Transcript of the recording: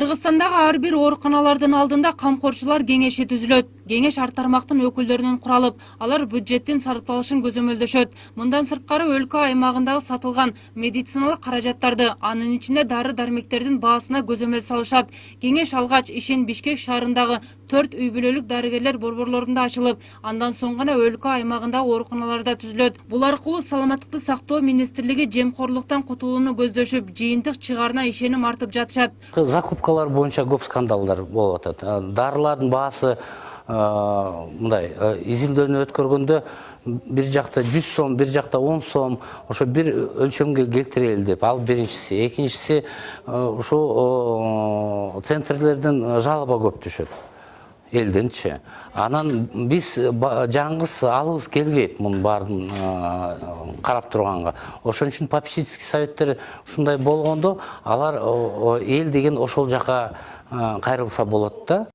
Кыргызстандагы ар бир ооруканалардын алдында камкорчулар кеңеши түзүлөт. Кеңеш ар тармактын өкүлдөрүнөн куралып, алар бюджеттин сарпталышын көзөмөлдөшөт. Мындан сырткары өлкө аймагындагы сатылган медициналык каражаттарды, анын ичинде дары-дармектердин баасына көзөмөл салышат. Кеңеш алгач ишин Бишкек шаарындагы 4 үй бүлөлүк дарыгерлер борборлорунда ачылып, андан соң гана өлкө аймагындагы ооруканаларда түзүлөт. Бул аркылуу саламаттыкты сактоо министрлиги жемкорлуктан кутулууну көздөшүп, жыйынтык чыгарына ишеним артып жатышат. Закупкалар боюнча көп скандалдар болуп атат. Дарылардын баасы мындай изилдөөнү өткөргөндө бир жакта 100 сом, бир жакта 10 сом, ошо бир өлчөмгө келтирели деп. Ал биринчиси. Экинчиси, ошо центрлерден жалоба көп түшөт. Элденчи. Анан биз жаңгыз алыбыз келбейт мунун баарын карап турганга. Ошон үчүн попечительский советтер ушундай болгондо, алар эл деген ошол жака кайрылса болот да.